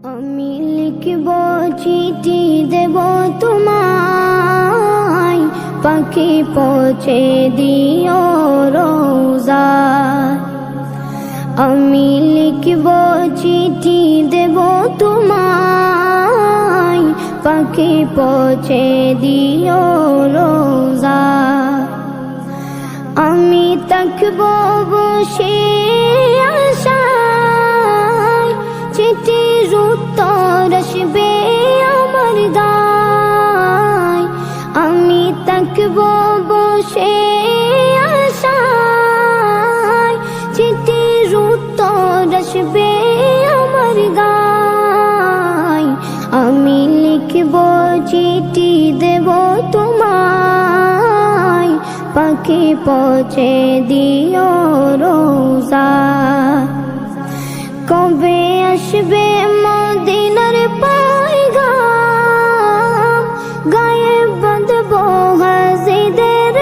আমি লিখব চিঠি দেব তোমায়, পাখি পৌঁছে দিও রোজা। আমি লিখব চিঠি দেব তোমায়, পাখি পৌঁছে দিও রোজা। আমি থাকব বসে আশায়, চিঠির উত্তর আসবে আমার দায়। আমি থাকব বসে আশায়, চিঠির উত্তর আসবে আমার দায়। আমি লিখব চিঠি দেব তোমায়, পাখি পৌঁছে দিও রোজা। কবে আসবে মদিনার পয়গাম, গায়ে বাঁধব হাজিদের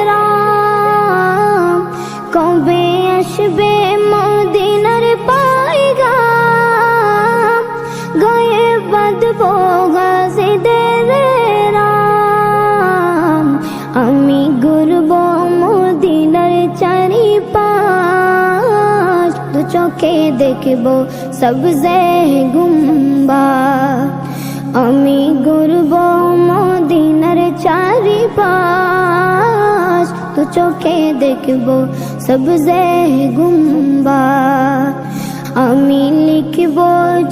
রাম। কবে আসবে মদিনার পয়গাম, গায়ে বাঁধব হাজিদের রাম। আমি ঘুরব মদিনার চারিপাশ, দু চোখে দেখব সবজে গুম্বাদ। আমি ঘুরব মদিনার চারিপাশ, দু চোখে দেখব সবজে গুম্বাদ। আমি লিখব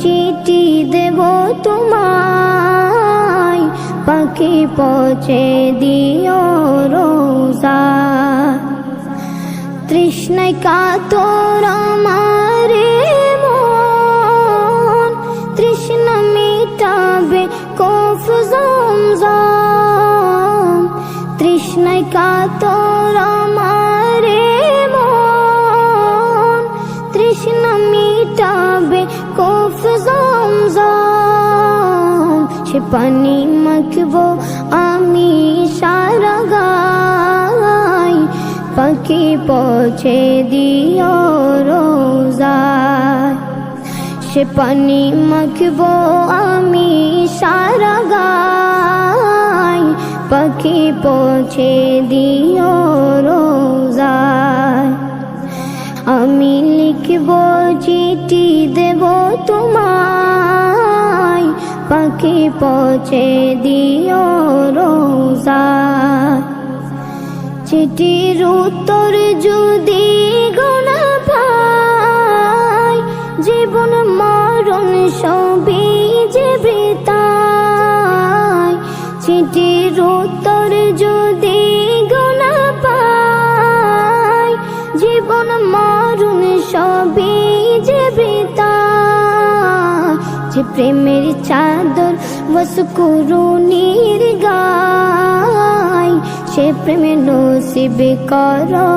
চিঠি দেব তোমায়, পাখি পৌঁছে দিও রোজা। তৃষ্ণায় কাতর আমার মন, তৃষ্ণা মিটাবে কফ জমজম। তৃষ্ণায় কাতর আমার মন, তৃষ্ণা মিটাবে কফ জমজম। সে পানি মাখবো আমি সারা গায়, পাখি পৌঁছে দিও রোজা। সে পানি মাখবো আমি সারা গায়, পাখি পৌঁছে দিও রোজা। আমি লিখব চিঠি দেব তোমায়, পাখি পৌঁছে দিও রোজা। চিঠির উত্তর যদি গোনা পাই, জীবন মরণ সবই যে বৃথায়। চিঠির উত্তর যদি গোনা পাই, জীবন মরণ সবই যে বৃথায়। যে প্রেমের চাদর ওয়াসকুরুনির গায়, সে প্রেমে নসিব করো।